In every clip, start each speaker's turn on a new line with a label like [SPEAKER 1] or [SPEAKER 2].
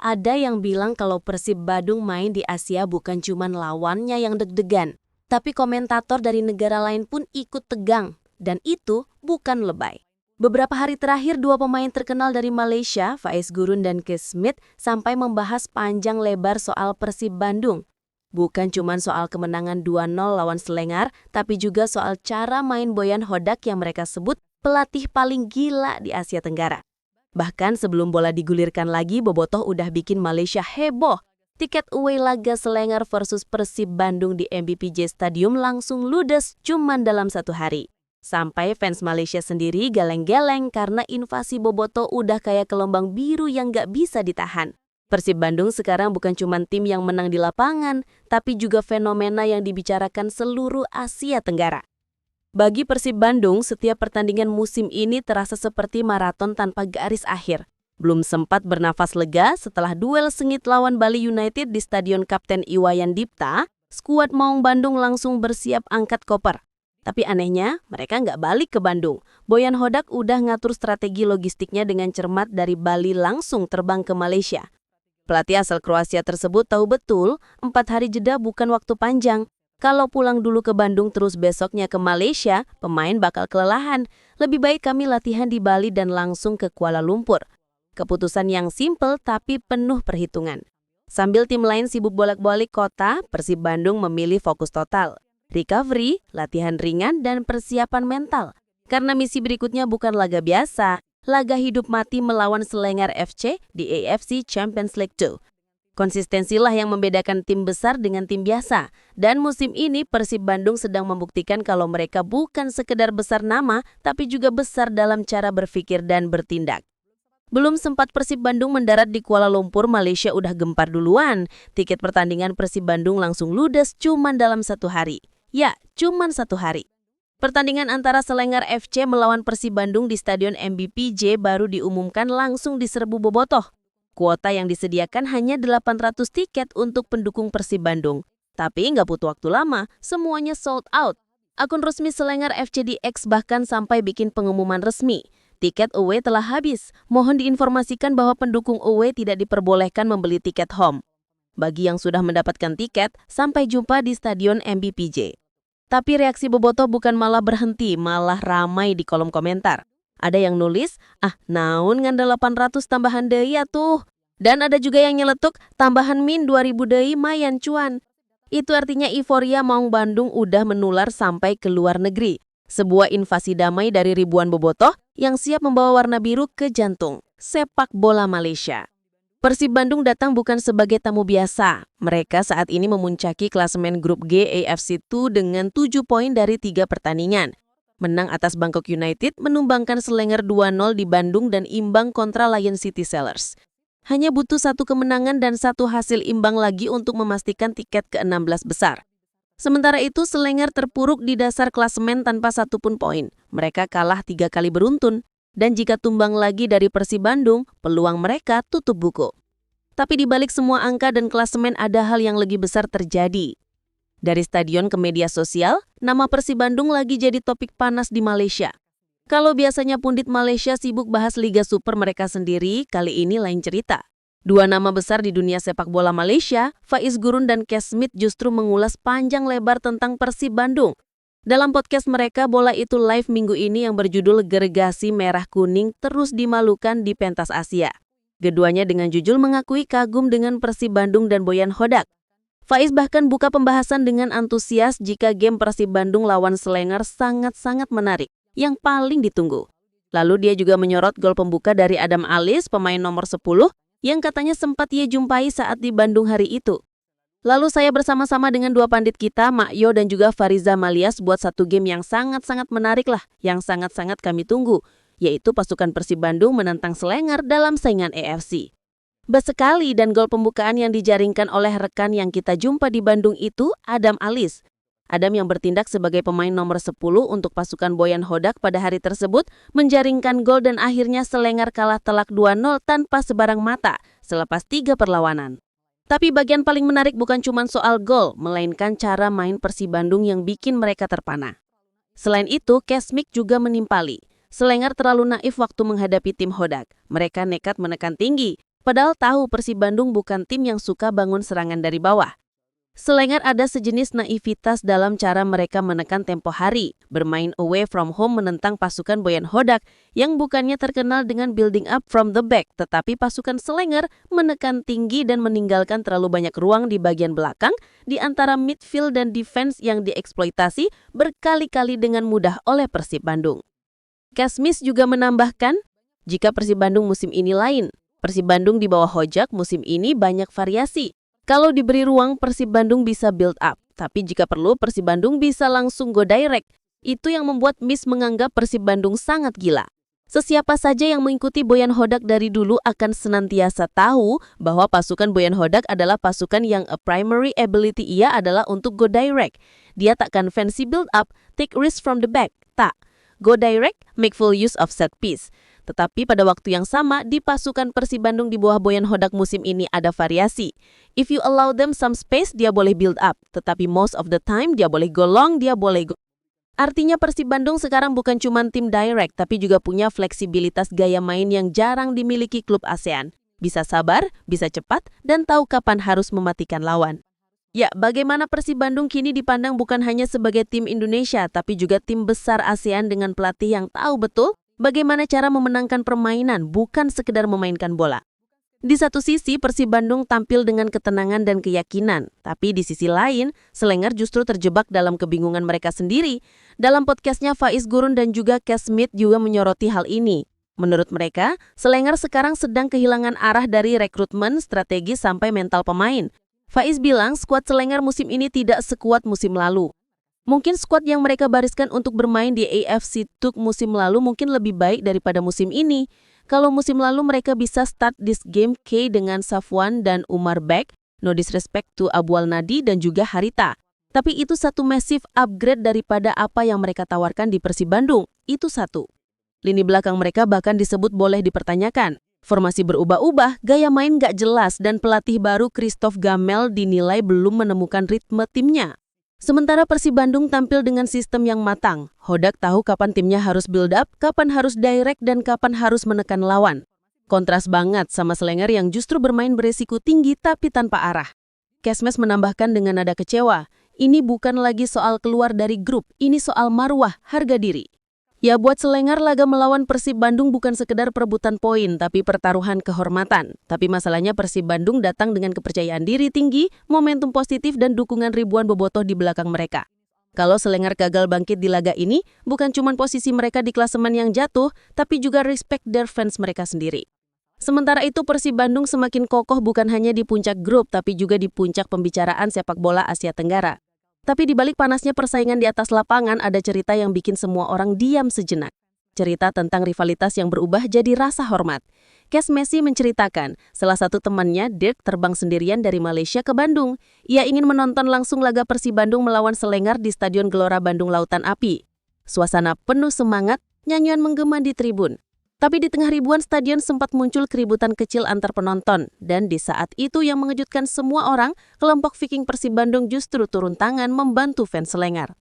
[SPEAKER 1] Ada yang bilang kalau Persib Bandung main di Asia bukan cuma lawannya yang deg-degan, tapi komentator dari negara lain pun ikut tegang, dan itu bukan lebay. Beberapa hari terakhir, dua pemain terkenal dari Malaysia, Faiz Gurun dan Kes Smith, sampai membahas panjang lebar soal Persib Bandung. Bukan cuma soal kemenangan 2-0 lawan Selangor, tapi juga soal cara main Boyan Hodak yang mereka sebut pelatih paling gila di Asia Tenggara. Bahkan sebelum bola digulirkan lagi, Bobotoh udah bikin Malaysia heboh. Tiket away laga Selangor versus Persib Bandung di MBPJ Stadium langsung ludes cuman dalam 1 hari. Sampai fans Malaysia sendiri geleng-geleng karena invasi Bobotoh udah kayak gelombang biru yang gak bisa ditahan. Persib Bandung sekarang bukan cuma tim yang menang di lapangan, tapi juga fenomena yang dibicarakan seluruh Asia Tenggara. Bagi Persib Bandung, setiap pertandingan musim ini terasa seperti maraton tanpa garis akhir. Belum sempat bernafas lega setelah duel sengit lawan Bali United di Stadion Kapten Iwayan Dipta, skuad Maung Bandung langsung bersiap angkat koper. Tapi anehnya, mereka nggak balik ke Bandung. Boyan Hodak udah ngatur strategi logistiknya dengan cermat dari Bali langsung terbang ke Malaysia. Pelatih asal Kroasia tersebut tahu betul 4 hari jeda bukan waktu panjang. Kalau pulang dulu ke Bandung terus besoknya ke Malaysia, pemain bakal kelelahan. Lebih baik kami latihan di Bali dan langsung ke Kuala Lumpur. Keputusan yang simpel tapi penuh perhitungan. Sambil tim lain sibuk bolak-balik kota, Persib Bandung memilih fokus total. Recovery, latihan ringan, dan persiapan mental. Karena misi berikutnya bukan laga biasa, laga hidup mati melawan Selangor FC di AFC Champions League 2. Konsistensilah yang membedakan tim besar dengan tim biasa. Dan musim ini Persib Bandung sedang membuktikan kalau mereka bukan sekedar besar nama, tapi juga besar dalam cara berpikir dan bertindak. Belum sempat Persib Bandung mendarat di Kuala Lumpur, Malaysia udah gempar duluan. Tiket pertandingan Persib Bandung langsung ludes cuman dalam 1 hari. Ya, cuman 1 hari. Pertandingan antara Selangor FC melawan Persib Bandung di Stadion MBPJ baru diumumkan langsung diserbu Bobotoh. Kuota yang disediakan hanya 800 tiket untuk pendukung Persib Bandung. Tapi nggak butuh waktu lama, semuanya sold out. Akun resmi Selangor FC di X bahkan sampai bikin pengumuman resmi. Tiket away telah habis. Mohon diinformasikan bahwa pendukung away tidak diperbolehkan membeli tiket home. Bagi yang sudah mendapatkan tiket, sampai jumpa di Stadion MBPJ. Tapi reaksi Bobotoh bukan malah berhenti, malah ramai di kolom komentar. Ada yang nulis, naon ngandel 800 tambahan deui atuh. Dan ada juga yang nyeletuk, tambahan min 2000 deui mayan cuan. Itu artinya euforia Maung Bandung udah menular sampai ke luar negeri. Sebuah invasi damai dari ribuan Bobotoh yang siap membawa warna biru ke jantung sepak bola Malaysia. Persib Bandung datang bukan sebagai tamu biasa. Mereka saat ini memuncaki klasemen grup G AFC 2 dengan 7 poin dari 3 pertandingan. Menang atas Bangkok United, menumbangkan Selangor 2-0 di Bandung dan imbang kontra Lion City Sellers. Hanya butuh 1 kemenangan dan 1 hasil imbang lagi untuk memastikan tiket ke-16 besar. Sementara itu, Selangor terpuruk di dasar klasemen tanpa 1 pun poin. Mereka kalah 3 kali beruntun. Dan jika tumbang lagi dari Persib Bandung, peluang mereka tutup buku. Tapi di balik semua angka dan klasemen ada hal yang lebih besar terjadi. Dari stadion ke media sosial, nama Persib Bandung lagi jadi topik panas di Malaysia. Kalau biasanya pundit Malaysia sibuk bahas Liga Super mereka sendiri, kali ini lain cerita. 2 nama besar di dunia sepak bola Malaysia, Faiz Gurun dan Kes Smith justru mengulas panjang lebar tentang Persib Bandung. Dalam podcast mereka, Bola Itu Live minggu ini yang berjudul Gergasi Merah Kuning terus dimalukan di pentas Asia. Keduanya dengan jujur mengakui kagum dengan Persib Bandung dan Boyan Hodak. Faiz bahkan buka pembahasan dengan antusias jika game Persib Bandung lawan Selangor sangat-sangat menarik, yang paling ditunggu. Lalu dia juga menyorot gol pembuka dari Adam Alis, pemain nomor 10, yang katanya sempat ia jumpai saat di Bandung hari itu. Lalu saya bersama-sama dengan 2 pandit kita, Makyo dan juga Fariza Malias buat 1 game yang sangat-sangat menarik lah, yang sangat-sangat kami tunggu, yaitu pasukan Persib Bandung menentang Selangor dalam saingan AFC. Bas sekali dan gol pembukaan yang dijaringkan oleh rekan yang kita jumpa di Bandung itu Adam Alis. Adam yang bertindak sebagai pemain nomor 10 untuk pasukan Boyan Hodak pada hari tersebut menjaringkan gol dan akhirnya Selangor kalah telak 2-0 tanpa sebarang mata selepas 3 perlawanan. Tapi bagian paling menarik bukan cuma soal gol, melainkan cara main Persib Bandung yang bikin mereka terpana. Selain itu, Kes Smith juga menimpali. Selangor terlalu naif waktu menghadapi tim Hodak. Mereka nekat menekan tinggi, Padahal tahu Persib Bandung bukan tim yang suka bangun serangan dari bawah. Selenggar ada sejenis naivitas dalam cara mereka menekan tempo hari, bermain away from home menentang pasukan Boyan Hodak yang bukannya terkenal dengan building up from the back, tetapi pasukan Selenggar menekan tinggi dan meninggalkan terlalu banyak ruang di bagian belakang di antara midfield dan defense yang dieksploitasi berkali-kali dengan mudah oleh Persib Bandung. Kasmis juga menambahkan, jika Persib Bandung musim ini lain, Persib Bandung di bawah Hodak musim ini banyak variasi. Kalau diberi ruang, Persib Bandung bisa build up. Tapi jika perlu, Persib Bandung bisa langsung go direct. Itu yang membuat Miss menganggap Persib Bandung sangat gila. Sesiapa saja yang mengikuti Boyan Hodak dari dulu akan senantiasa tahu bahwa pasukan Boyan Hodak adalah pasukan yang a primary ability ia adalah untuk go direct. Dia takkan fancy build up, take risk from the back. Tak. Go direct, make full use of set piece. Tetapi pada waktu yang sama, di pasukan Persib Bandung di bawah Boyan Hodak musim ini ada variasi. If you allow them some space, dia boleh build up. Tetapi most of the time, dia boleh go long, dia boleh go. Artinya Persib Bandung sekarang bukan cuma tim direct, tapi juga punya fleksibilitas gaya main yang jarang dimiliki klub ASEAN. Bisa sabar, bisa cepat, dan tahu kapan harus mematikan lawan. Ya, bagaimana Persib Bandung kini dipandang bukan hanya sebagai tim Indonesia, tapi juga tim besar ASEAN dengan pelatih yang tahu betul bagaimana cara memenangkan permainan, bukan sekedar memainkan bola. Di satu sisi, Persib Bandung tampil dengan ketenangan dan keyakinan. Tapi di sisi lain, Selenggar justru terjebak dalam kebingungan mereka sendiri. Dalam podcastnya, Faiz Gurun dan juga Kes Smith juga menyoroti hal ini. Menurut mereka, Selenggar sekarang sedang kehilangan arah dari rekrutmen, strategi, sampai mental pemain. Faiz bilang skuad Selenggar musim ini tidak sekuat musim lalu. Mungkin skuad yang mereka bariskan untuk bermain di AFC TUC musim lalu mungkin lebih baik daripada musim ini. Kalau musim lalu mereka bisa start this game K dengan Safwan dan Umar Bek, no disrespect to Abual Nadi dan juga Harita. Tapi itu satu massive upgrade daripada apa yang mereka tawarkan di Persib Bandung. Itu satu. Lini belakang mereka bahkan disebut boleh dipertanyakan. Formasi berubah-ubah, gaya main gak jelas, dan pelatih baru Christophe Gamel dinilai belum menemukan ritme timnya. Sementara Persib Bandung tampil dengan sistem yang matang. Hodak tahu kapan timnya harus build up, kapan harus direct, dan kapan harus menekan lawan. Kontras banget sama Selenggar yang justru bermain beresiko tinggi tapi tanpa arah. Kesmes menambahkan dengan nada kecewa, ini bukan lagi soal keluar dari grup, ini soal marwah, harga diri. Ya, buat Selenggar laga melawan Persib Bandung bukan sekedar perebutan poin, tapi pertaruhan kehormatan. Tapi masalahnya Persib Bandung datang dengan kepercayaan diri tinggi, momentum positif, dan dukungan ribuan bobotoh di belakang mereka. Kalau Selenggar gagal bangkit di laga ini, bukan cuma posisi mereka di klasemen yang jatuh, tapi juga respect their fans mereka sendiri. Sementara itu Persib Bandung semakin kokoh bukan hanya di puncak grup, tapi juga di puncak pembicaraan sepak bola Asia Tenggara. Tapi di balik panasnya persaingan di atas lapangan ada cerita yang bikin semua orang diam sejenak. Cerita tentang rivalitas yang berubah jadi rasa hormat. Kes Messi menceritakan, salah satu temannya, Dirk, terbang sendirian dari Malaysia ke Bandung. Ia ingin menonton langsung laga Persib Bandung melawan Selenggar di Stadion Gelora Bandung Lautan Api. Suasana penuh semangat, nyanyian menggema di tribun. Tapi di tengah ribuan stadion sempat muncul keributan kecil antar penonton. Dan di saat itu yang mengejutkan semua orang, kelompok Viking Persib Bandung justru turun tangan membantu fans Selenggar.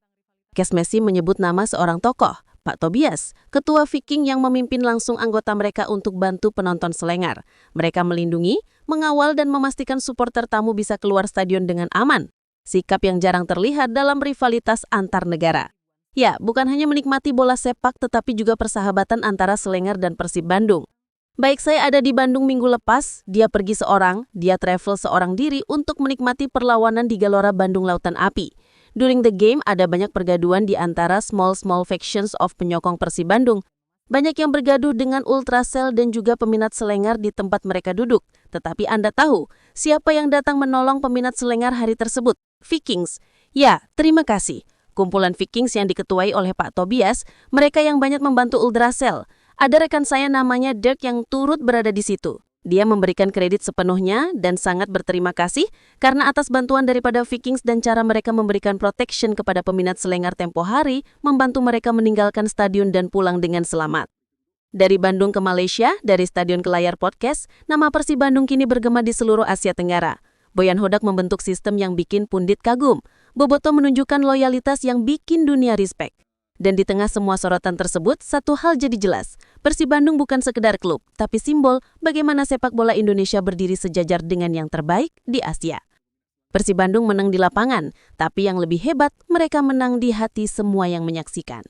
[SPEAKER 1] Kes Messi menyebut nama seorang tokoh, Pak Tobias, ketua Viking yang memimpin langsung anggota mereka untuk bantu penonton Selenggar. Mereka melindungi, mengawal dan memastikan supporter tamu bisa keluar stadion dengan aman. Sikap yang jarang terlihat dalam rivalitas antar negara. Ya, bukan hanya menikmati bola sepak tetapi juga persahabatan antara Selenggar dan Persib Bandung. Baik saya ada di Bandung minggu lepas, dia pergi seorang, dia travel seorang diri untuk menikmati perlawanan di Gelora Bandung Lautan Api. During the game ada banyak pergaduan di antara small factions of penyokong Persib Bandung. Banyak yang bergaduh dengan Ultrasel dan juga peminat Selenggar di tempat mereka duduk. Tetapi Anda tahu, siapa yang datang menolong peminat Selenggar hari tersebut? Vikings. Ya, terima kasih. Kumpulan Vikings yang diketuai oleh Pak Tobias, mereka yang banyak membantu Ultrasel. Ada rekan saya namanya Dirk yang turut berada di situ. Dia memberikan kredit sepenuhnya dan sangat berterima kasih karena atas bantuan daripada Vikings dan cara mereka memberikan protection kepada peminat Selenggar tempo hari, membantu mereka meninggalkan stadion dan pulang dengan selamat. Dari Bandung ke Malaysia, dari stadion ke layar podcast, nama Persib Bandung kini bergema di seluruh Asia Tenggara. Boyan Hodak membentuk sistem yang bikin pundit kagum. Bobotoh menunjukkan loyalitas yang bikin dunia respect. Dan di tengah semua sorotan tersebut, satu hal jadi jelas. Persib Bandung bukan sekedar klub, tapi simbol bagaimana sepak bola Indonesia berdiri sejajar dengan yang terbaik di Asia. Persib Bandung menang di lapangan, tapi yang lebih hebat, mereka menang di hati semua yang menyaksikan.